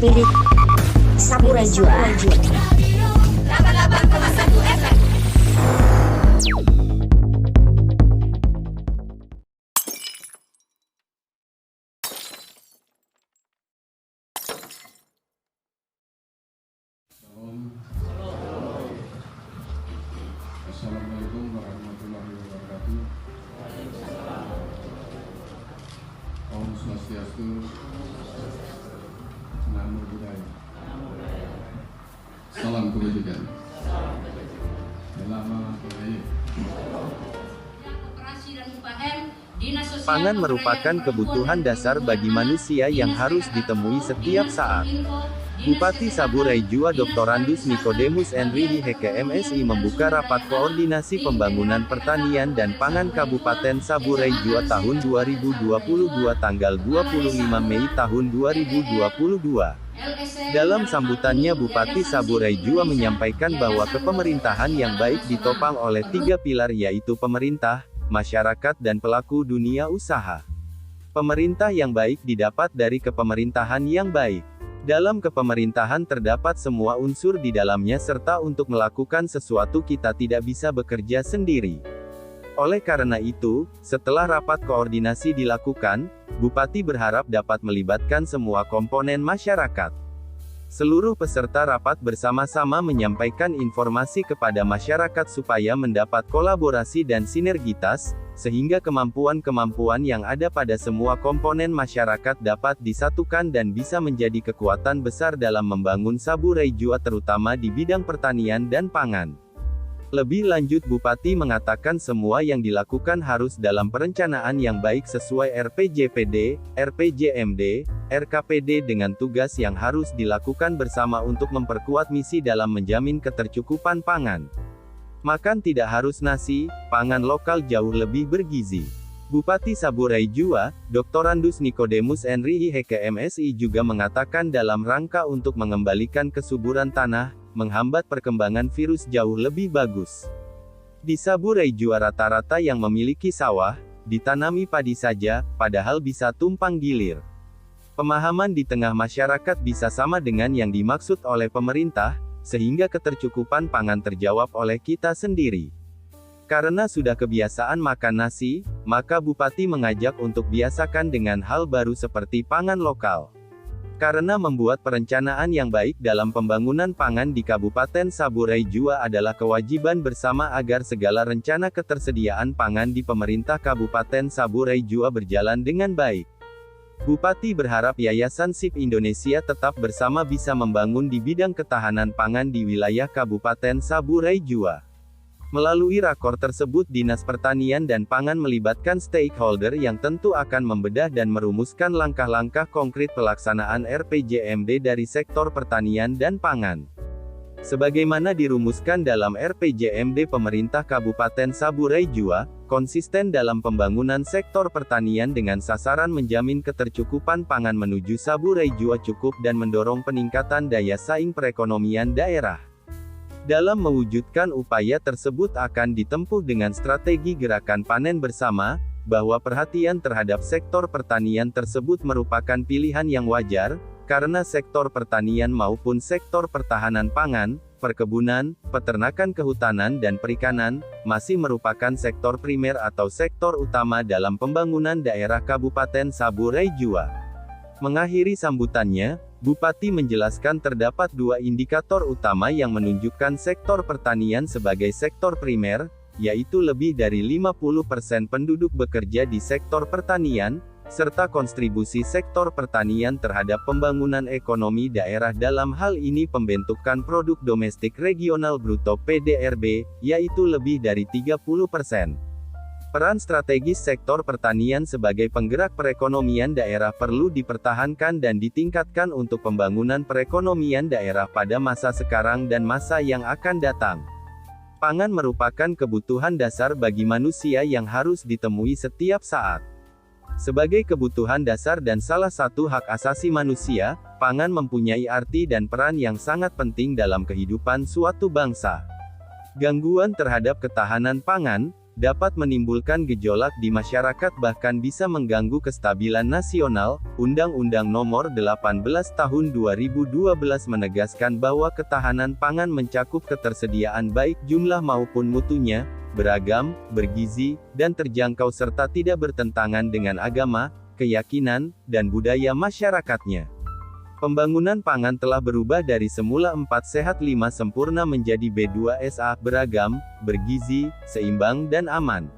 Milik Saburai Jua. 88,1 FM. Assalamualaikum warahmatullahi wabarakatuh. Om Swastiastu, Namo Buddhaya. Salam kebajikan. Selama Budaya. Pangan merupakan kebutuhan dasar bagi manusia yang harus ditemui setiap saat. Bupati Saburai Jua Dr. Andus Nikodemus Enrihi Heke MSI membuka rapat koordinasi pembangunan pertanian dan pangan Kabupaten Saburai Jua tahun 2022 tanggal 25 Mei tahun 2022. Dalam sambutannya Bupati Saburai Jua menyampaikan bahwa kepemerintahan yang baik ditopang oleh 3 pilar yaitu pemerintah, masyarakat dan pelaku dunia usaha. Pemerintah yang baik didapat dari kepemerintahan yang baik. Dalam kepemerintahan terdapat semua unsur di dalamnya serta untuk melakukan sesuatu kita tidak bisa bekerja sendiri. Oleh karena itu, setelah rapat koordinasi dilakukan, Bupati berharap dapat melibatkan semua komponen masyarakat. Seluruh peserta rapat bersama-sama menyampaikan informasi kepada masyarakat supaya mendapat kolaborasi dan sinergitas, sehingga kemampuan-kemampuan yang ada pada semua komponen masyarakat dapat disatukan dan bisa menjadi kekuatan besar dalam membangun Saburai Jua terutama di bidang pertanian dan pangan. Lebih lanjut Bupati mengatakan semua yang dilakukan harus dalam perencanaan yang baik sesuai RPJPD, RPJMD, RKPD dengan tugas yang harus dilakukan bersama untuk memperkuat misi dalam menjamin ketercukupan pangan. Makan tidak harus nasi, pangan lokal jauh lebih bergizi. Bupati Saburai Jua, Dr. Andus Nikodemus Enrihi Heke MSI juga mengatakan dalam rangka untuk mengembalikan kesuburan tanah, menghambat perkembangan virus jauh lebih bagus. Di Saburai Jua rata-rata yang memiliki sawah, ditanami padi saja, padahal bisa tumpang gilir. Pemahaman di tengah masyarakat bisa sama dengan yang dimaksud oleh pemerintah, sehingga ketercukupan pangan terjawab oleh kita sendiri. Karena sudah kebiasaan makan nasi, maka Bupati mengajak untuk biasakan dengan hal baru seperti pangan lokal. Karena membuat perencanaan yang baik dalam pembangunan pangan di Kabupaten Saburai Jua adalah kewajiban bersama agar segala rencana ketersediaan pangan di pemerintah Kabupaten Saburai Jua berjalan dengan baik. Bupati berharap Yayasan SIP Indonesia tetap bersama bisa membangun di bidang ketahanan pangan di wilayah Kabupaten Saburai Jua. Melalui rakor tersebut Dinas Pertanian dan Pangan melibatkan stakeholder yang tentu akan membedah dan merumuskan langkah-langkah konkret pelaksanaan RPJMD dari sektor pertanian dan pangan. Sebagaimana dirumuskan dalam RPJMD pemerintah Kabupaten Saburai Jua, konsisten dalam pembangunan sektor pertanian dengan sasaran menjamin ketercukupan pangan menuju Saburai Jua cukup dan mendorong peningkatan daya saing perekonomian daerah. Dalam mewujudkan upaya tersebut akan ditempuh dengan strategi gerakan panen bersama, bahwa perhatian terhadap sektor pertanian tersebut merupakan pilihan yang wajar, karena sektor pertanian maupun sektor pertahanan pangan, perkebunan, peternakan kehutanan dan perikanan, masih merupakan sektor primer atau sektor utama dalam pembangunan daerah Kabupaten Saburai Jua. Mengakhiri sambutannya, Bupati menjelaskan terdapat 2 indikator utama yang menunjukkan sektor pertanian sebagai sektor primer, yaitu lebih dari 50% penduduk bekerja di sektor pertanian, serta kontribusi sektor pertanian terhadap pembangunan ekonomi daerah dalam hal ini pembentukan produk domestik regional bruto PDRB, yaitu lebih dari 30%. Peran strategis sektor pertanian sebagai penggerak perekonomian daerah perlu dipertahankan dan ditingkatkan untuk pembangunan perekonomian daerah pada masa sekarang dan masa yang akan datang. Pangan merupakan kebutuhan dasar bagi manusia yang harus ditemui setiap saat. Sebagai kebutuhan dasar dan salah satu hak asasi manusia, pangan mempunyai arti dan peran yang sangat penting dalam kehidupan suatu bangsa. Gangguan terhadap ketahanan pangan, dapat menimbulkan gejolak di masyarakat bahkan bisa mengganggu kestabilan nasional. Undang-Undang Nomor 18 Tahun 2012 menegaskan bahwa ketahanan pangan mencakup ketersediaan baik jumlah maupun mutunya, beragam, bergizi, dan terjangkau serta tidak bertentangan dengan agama, keyakinan, dan budaya masyarakatnya. Pembangunan pangan telah berubah dari semula 4 sehat 5 sempurna menjadi B2SA, beragam, bergizi, seimbang dan aman.